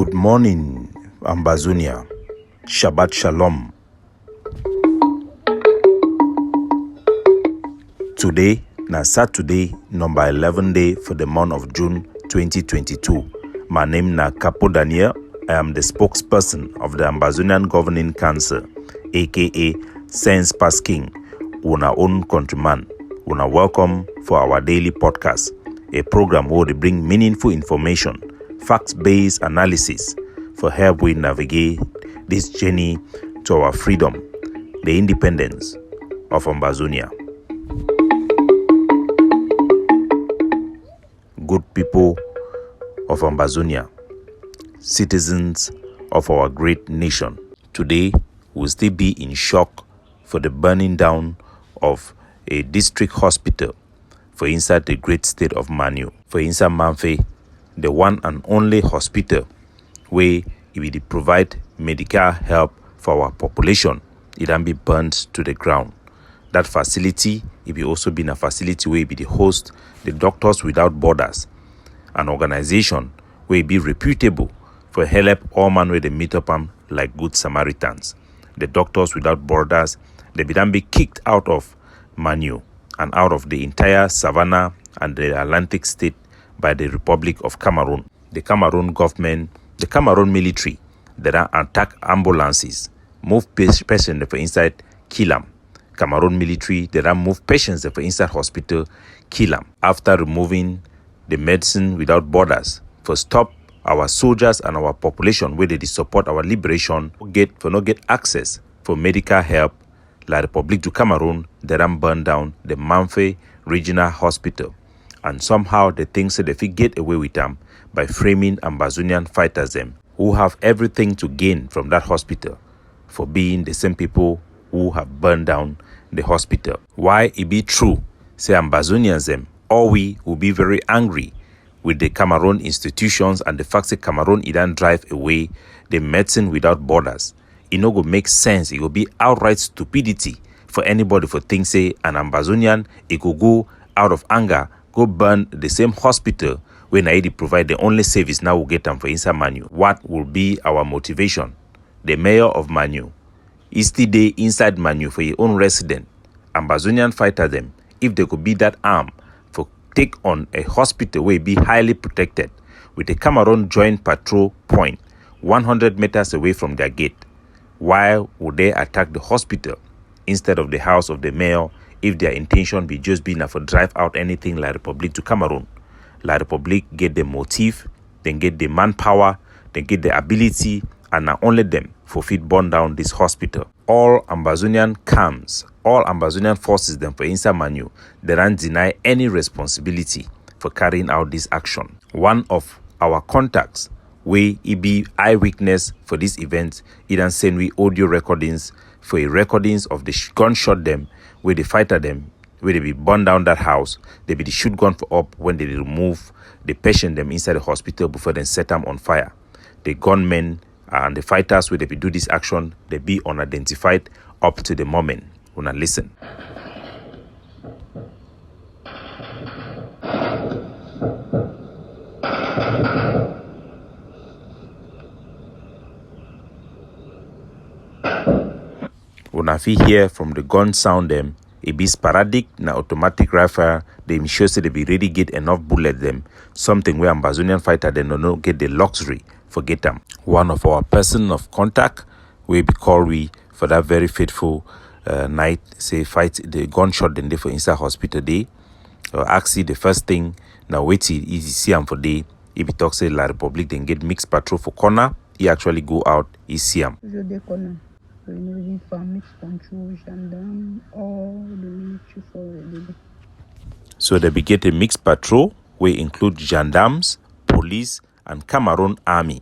Good morning, Ambazonia. Shabbat Shalom. Today, na Saturday, number 11 day for the month of June 2022. My name na Capo Daniel. I am the spokesperson of the Ambazonian Governing Council, aka Sense Pass King, una own countryman. Una welcome for our daily podcast, a program where they bring meaningful information, facts-based analysis for help we navigate this journey to our freedom, the independence of Ambazonia. Good people of Ambazonia, citizens of our great nation, today we'll still be in shock for the burning down of a district hospital for inside the great state of Manu, for inside Manfe, the one and only hospital where it will provide medical help for our population. It can be burned to the ground. That facility, it will also be a facility where it will be host the Doctors Without Borders, an organization where it be reputable for help all man where they meet up like good Samaritans. The Doctors Without Borders, they be kicked out of Manu and out of the entire Savannah and the Atlantic state by the Republic of Cameroon. The Cameroon government, the Cameroon military, that attack ambulances, move patients for inside, kill them. Cameroon military, that move patients for inside hospital, kill them. After removing the Medicine Without Borders, for stop our soldiers and our population where they support our liberation, not get access for medical help, La République du Cameroon, they burn down the Manfe Regional Hospital. And somehow they think so they get away with them by framing Ambazonian fighters them who have everything to gain from that hospital for being the same people who have burned down the hospital. Why it be true, say Ambazonians them, or we will be very angry with the Cameroon institutions and the fact that Cameroon it don't drive away the Medicine Without Borders. It no go make sense. It will be outright stupidity for anybody for think say an Ambazonian it could go out of anger, go burn the same hospital when Naidi provide the only service now will get them for inside Manu. What will be our motivation? The mayor of Manu is still there inside Manu for your own resident. Ambazonian fighter them, if they could be that arm for take on a hospital where it be highly protected with a Cameroon joint patrol point 100 meters away from their gate. Why would they attack the hospital instead of the house of the mayor if their intention be just being for drive out anything La République to Cameroon? La République get the motive, then get the manpower, then get the ability, and not only them for fit burn down this hospital. All Ambazonian camps, all Ambazonian forces them for inside Manu, they don't deny any responsibility for carrying out this action. One of our contacts, where it be eyewitness for this event, it and send we audio recordings for recordings of the gunshot them, where they fighter them, where they be burn down that house, they be the shoot gun for up when they remove the patient them inside the hospital before they set them on fire. The gunmen and the fighters where they be do this action, they be unidentified up to the moment. Una listen. When I feel hear from the gun sound them, it be sporadic na automatic rifle, they ensure say they be ready get enough bullet them, something where Ambazonian fighter they no get the luxury forget them. One of our person of contact will be called we for that very faithful night, say fight the gunshot then they for inside hospital day. Or actually the first thing now wait till easy see him for day. If he talk say La République then get mixed patrol for corner, he actually go out, he see him. So they be get a mixed patrol where include gendarmes, police, and Cameroon army.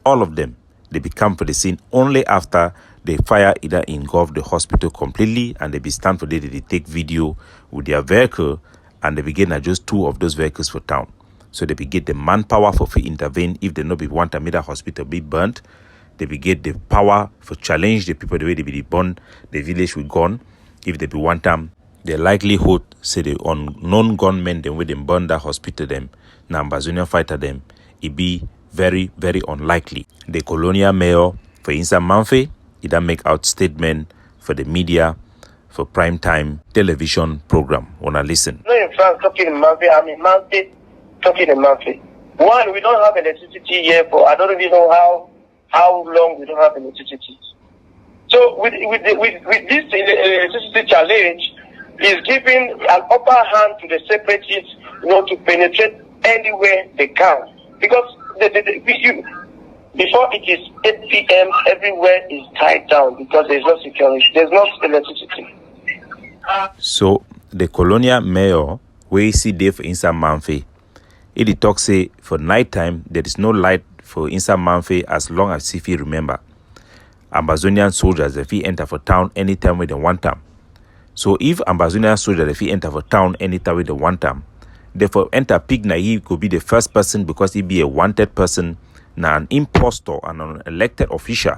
All of them, they become for the scene only after the fire either engulfed the hospital completely and they be stand for there, they take video with their vehicle and they begin at just 2 of those vehicles for town. So they be get the manpower for intervene if they no be want a middle hospital be burnt. They be get the power for challenge the people the way they be burn the village with gun. If they be want them, the likelihood say the unknown gunmen them where they burn that hospital them, na Ambazonian fighter them, it be very, very unlikely. The Colonial Mayor for Insa Manfe, he done make out statement for the media for prime time television program. Wanna listen? No, in France, talking in Manfe, I'm in Manfe, talking in Manfe. One, we don't have electricity here for, I don't even know how long we don't have electricity. So with this electricity challenge, is giving an upper hand to the separatists, to penetrate anywhere they can. Because before it is 8 p.m., everywhere is tied down because there's no security, there's no electricity. So the Colonial Mayor, where you see there for Insa Manfe, it talks say for nighttime there is no light for Insa Manfe as long as if you remember. Ambazonian soldiers, if he enter for town anytime with the one time. So if Ambazonian soldiers, if he enter for town anytime with the one time, therefore enter pig na he could be the first person because he be a wanted person, na an impostor and an elected official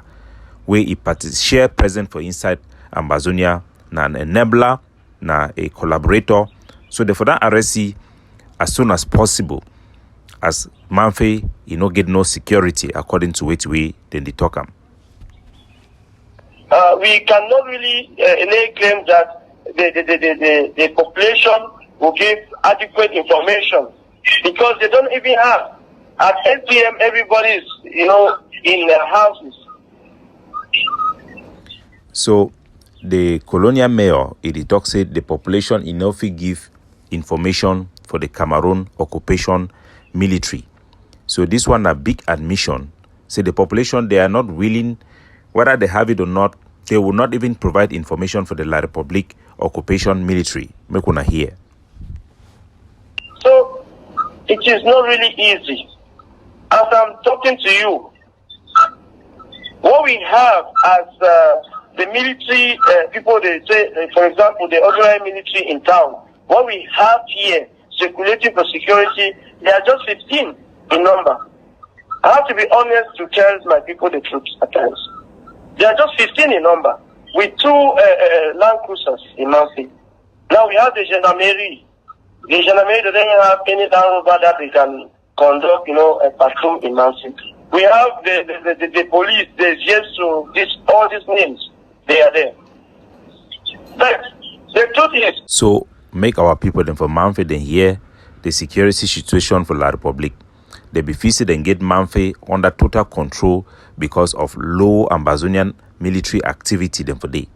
where he share present for inside Ambazonia, na an enabler, na a collaborator. So therefore that arrest as soon as possible, as Manfe, get no security according to which way then they talk him. We cannot really lay claim that the population will give adequate information because they don't even have. At 8 p.m., everybody is, in their houses. So the Colonial Mayor, it talks said the population enough give information for the Cameroon occupation military. So this one a big admission. Say the population, they are not willing, whether they have it or not, they will not even provide information for the La Republique occupation military. Make una hear. So it is not really easy. As I'm talking to you, what we have as the military people, they say, for example, the ordinary military in town, what we have here circulating for security, they are just 15 in number. I have to be honest to tell my people the truth at times. They are just 15 in number, with 2 land cruisers in Manfe. Now we have the gendarmerie. The gendarmerie doesn't have any land rover that they can conduct, a patrol in Manfe. We have the police, the GSO, all these names, they are there. But the truth is... So, make our people then for Manfe then hear the security situation for La Republique. They be faced and get Manfe under total control because of low Ambazonian military activity then for day.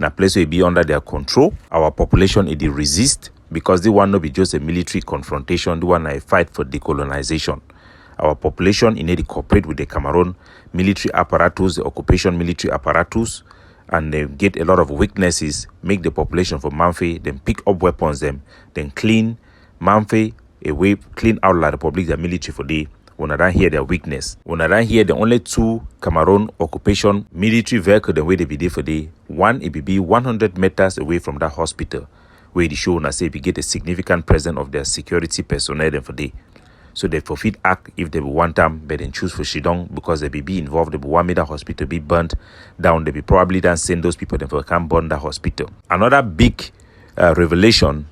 Now place will be under their control. Our population it resist because they want to be just a military confrontation. They want to fight for decolonization. Our population in it cooperate with the Cameroon military apparatus, the occupation military apparatus, and they get a lot of weaknesses, make the population for Manfe, then pick up weapons them, then clean Manfe away, clean out La Republique, the military for day. When I don't hear their weakness. When I don't hear the only 2 Cameroon occupation military vehicle the way they be there for day. One, it be 100 meters away from that hospital where the show and say if you get a significant presence of their security personnel then for day. So they forfeit act if they want them, but then choose for Shidong because they be involved. They be one that hospital be burnt down. They be probably then send those people then for can burn that hospital. Another big revelation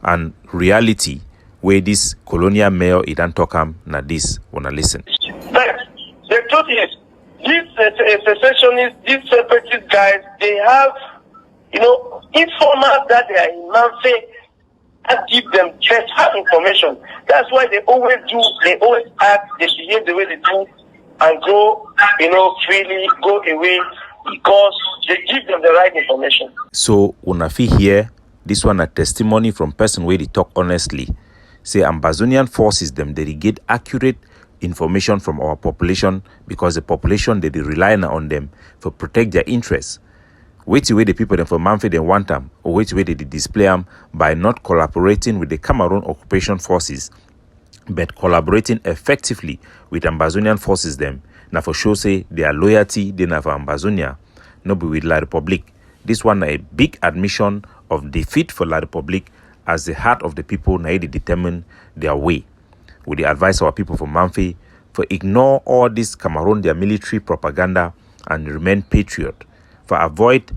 and reality where this Colonial Mayor idan talk na this wanna listen. But the truth is, these secessionists, these separatist guys, they have, informers that they are in Manfe that give them first-hand information. That's why they always act, they behave the way they do, and go, freely, go away, because they give them the right information. So, una fi hear, this one a testimony from person where they talk honestly. Say Ambazonian forces them, they get accurate information from our population because the population, they rely on them for protect their interests. Which way the people them for Manfe they want them, or which way they display them by not collaborating with the Cameroon occupation forces, but collaborating effectively with Ambazonian forces them. Now for sure say their loyalty, they have for Ambazonia, not be with La Republique. This one a big admission of defeat for La Republique as the heart of the people now they determine their way. We advise our people from Manfe for ignore all this Cameroon, their military propaganda and remain patriot. For avoid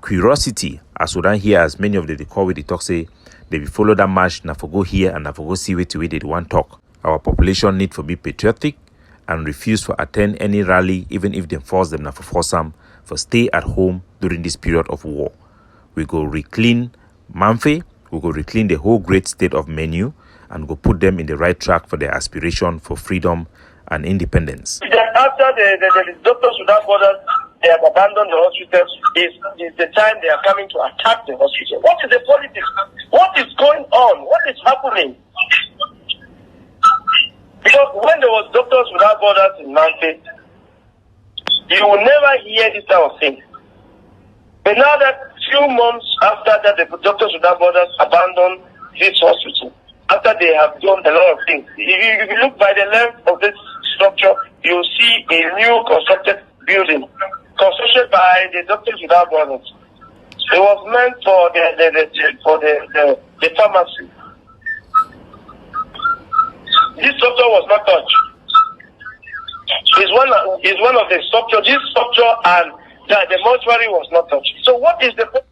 curiosity, as we don't hear as many of the call with the talk say, they will follow that march, now for go here and now for go see where they want talk. Our population need to be patriotic and refuse to attend any rally, even if they force them to force them for stay at home during this period of war. We go reclean Manfe, we go reclean the whole great state of Menu, and go put them in the right track for their aspiration for freedom and independence. After the Doctors Without Borders, they have abandoned the hospitals. Is the time they are coming to attack the hospital. What is the politics? What is going on? What is happening? Because when there was Doctors Without Borders in Manfe, you will never hear this type of thing. But now that few months after that, the Doctors Without Borders abandoned this hospital, after they have done a lot of things. If you look by the length of this structure, you see a new constructed building, constructed by the Doctors Without Borders. It was meant for the pharmacy. This structure was not touched. It's one of the structure. This structure and the mortuary was not touched. So what is the?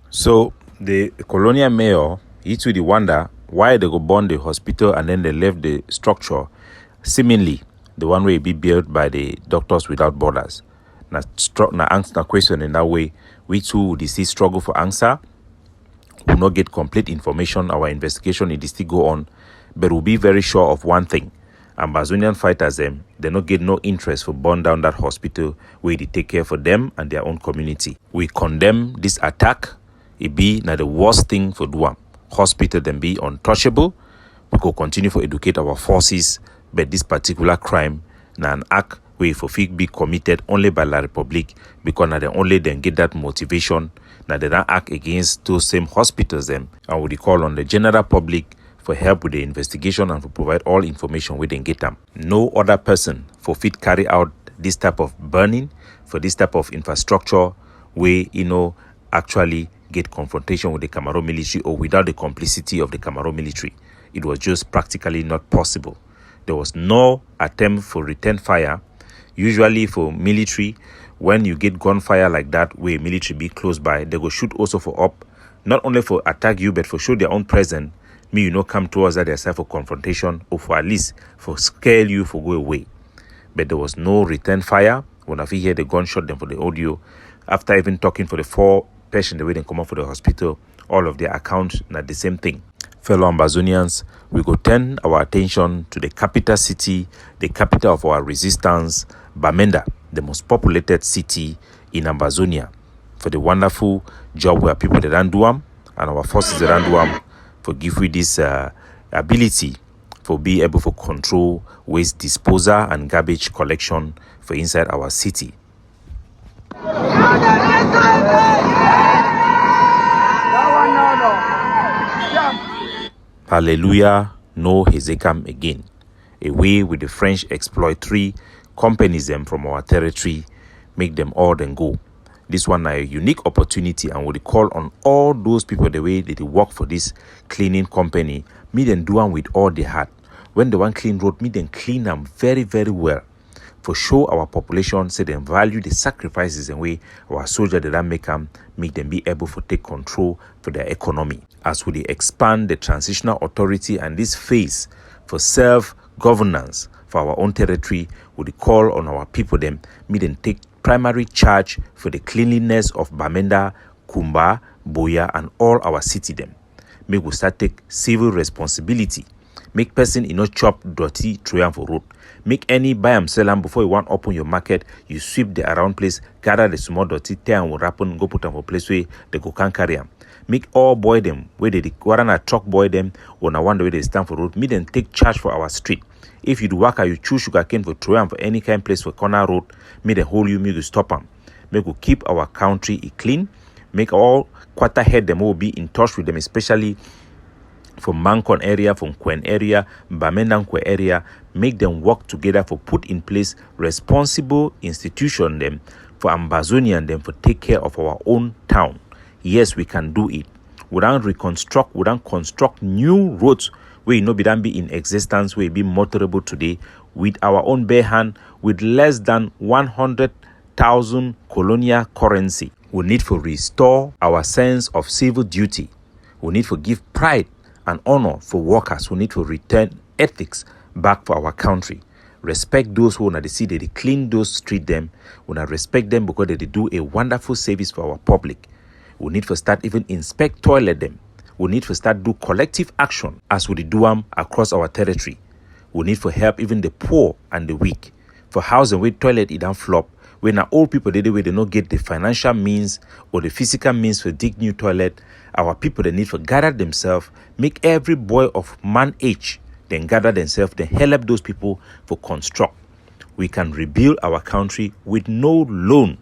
So the Colonial Mayor, he too the wonder why they go burn the hospital and then they left the structure, seemingly the one way be built by the Doctors Without Borders. Now answer question in that way. We too will still struggle for answer. We will not get complete information. Our investigation it still go on, but we'll be very sure of one thing. Ambazonian fighters they not get no interest for burn down that hospital where they take care for them and their own community. We condemn this attack. It be now the worst thing for do. Hospital then be untouchable. We could continue to educate our forces, but this particular crime now an act where for be committed only by La Republic because now they only then get that motivation. Now they don't act against those same hospitals them, and we call on the general public for help with the investigation and to provide all information we then get them. No other person for fit carry out this type of burning for this type of infrastructure where actually get confrontation with the Cameroon military or without the complicity of the Cameroon military. It was just practically not possible. There was no attempt for return fire. Usually for military, when you get gunfire like that where military be close by, they go shoot also for up, not only for attack you, but for show their own presence. Come towards that themselves for confrontation or for at least for scare you for go away. But there was no return fire. When I hear the gunshot them for the audio, after even talking for the 4 patients the way they come up for the hospital, all of their accounts not the same thing. Fellow Ambazonians, we go turn our attention to the capital city, the capital of our resistance, Bamenda, the most populated city in Ambazonia, for the wonderful job where people that don't do them and our forces that don't do them for give we this ability for be able to control waste disposal and garbage collection for inside our city. Hallelujah, no Hezekam again. Away with the French exploitory companies them from our territory, make them all then go. This one a unique opportunity and would call on all those people the way they work for this cleaning company, me then do them with all the heart. When the one clean road, me then clean them very, very well. For sure our population say they value the sacrifices and way our soldiers that make them be able to take control for their economy. As we expand the transitional authority and this phase for self-governance for our own territory, we call on our people them take primary charge for the cleanliness of Bamenda, Kumba, Boya, and all our city them. Make we start take civil responsibility. Make person not chop dirty throw for road. Make any buy and sell them before you want open your market. You sweep the around place, gather the small dirty, tear and wrap and go put them for place where they go can carry them. Make all boy them where they warrant a truck boy them or na one way they stand for road. Me then take charge for our street. If you do work, you choose sugarcane for throw for any kind of place for corner road. Me the hold you, me to stop them. Make we keep our country clean. Make all quarter head them will be in touch with them, especially from Mankon area, from Kwen area, Bamendankwe area. Make them work together for put in place responsible institution them for Ambazonia and them for take care of our own town. Yes, we can do it. We don't construct new roads where be in existence, where be motorable today with our own bare hand with less than 100,000 colonial currency. We need to restore our sense of civil duty. We need to give pride and honor for workers. We need to return ethics back for our country. respect those who they see they clean those street them. We respect them because they do a wonderful service for our public. We need to start even inspect toilet them. We need to start do collective action as we do them across our territory. We need to help even the poor and the weak. For housing with toilet it don't flop. When our old people they don't get the financial means or the physical means to dig new toilet, our people they need to gather themselves, make every boy of man age, then gather themselves, then help those people for construct. We can rebuild our country with no loan.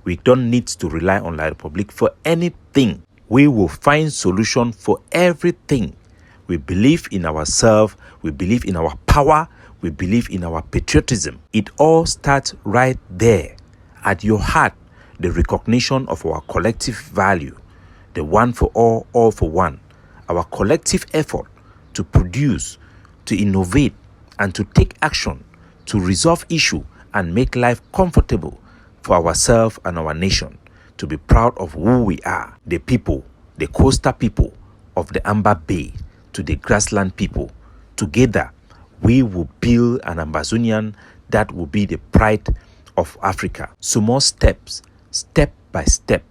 We don't need to rely on the Republic for anything. We will find solution for everything. We believe in ourselves. We believe in our power. We believe in our patriotism. It all starts right there. At your heart, the recognition of our collective value. The one for all for one. Our collective effort to produce, to innovate, and to take action, to resolve issue and make life comfortable for ourselves and our nation. To be proud of who we are. The people, the coastal people of the Amber Bay, to the grassland people. Together, we will build an Ambazonian that will be the pride of Africa. Small steps, step by step,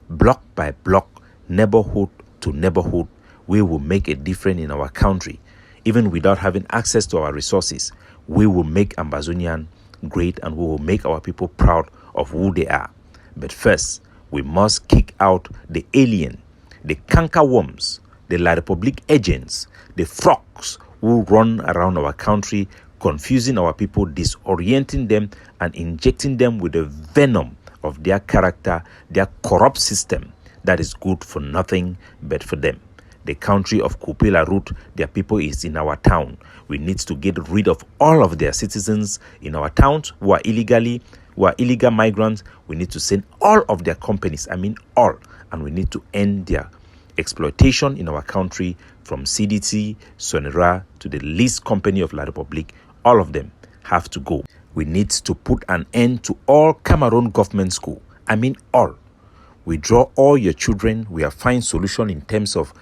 block by block, neighborhood to neighborhood, we will make a difference in our country. Even without having access to our resources, we will make Ambazonian great and we will make our people proud of who they are. But first, we must kick out the alien, the cankerworms, the La Republique agents, the frogs who run around our country, confusing our people, disorienting them, and injecting them with the venom of their character, their corrupt system that is good for nothing but for them. The country of Kupela root, their people is in our town. We need to get rid of all of their citizens in our towns who are illegal migrants. We need to send all of their companies, all, and we need to end their exploitation in our country from CDT, Sonera to the least company of La Republique. All of them have to go. We need to put an end to all Cameroon government school. All. Withdraw all your children. We have find solution in terms of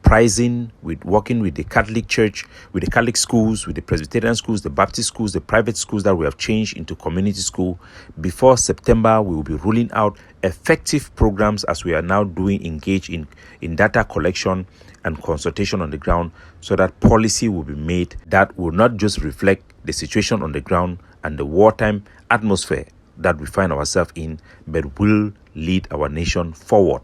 pricing, with working with the Catholic Church, with the Catholic schools, with the Presbyterian schools, the Baptist schools, the private schools that we have changed into community school. Before September, we will be rolling out effective programs as we are now doing, engage in data collection and consultation on the ground, so that policy will be made that will not just reflect the situation on the ground and the wartime atmosphere that we find ourselves in, but will lead our nation forward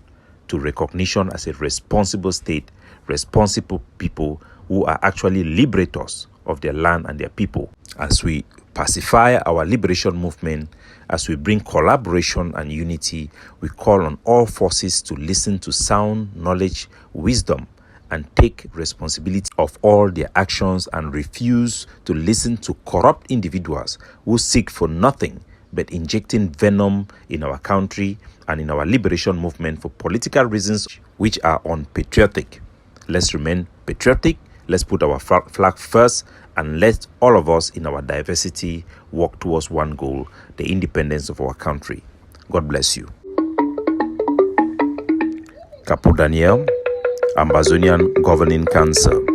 to recognition as a responsible state, responsible people who are actually liberators of their land and their people. As we pacify our liberation movement, as we bring collaboration and unity, we call on all forces to listen to sound knowledge, wisdom, and take responsibility of all their actions and refuse to listen to corrupt individuals who seek for nothing but injecting venom in our country and in our liberation movement for political reasons which are unpatriotic. Let's remain patriotic. Let's put our flag first, and let all of us in our diversity work towards one goal, the independence of our country. God bless you. Capo Daniel, Ambazonian Governing Council.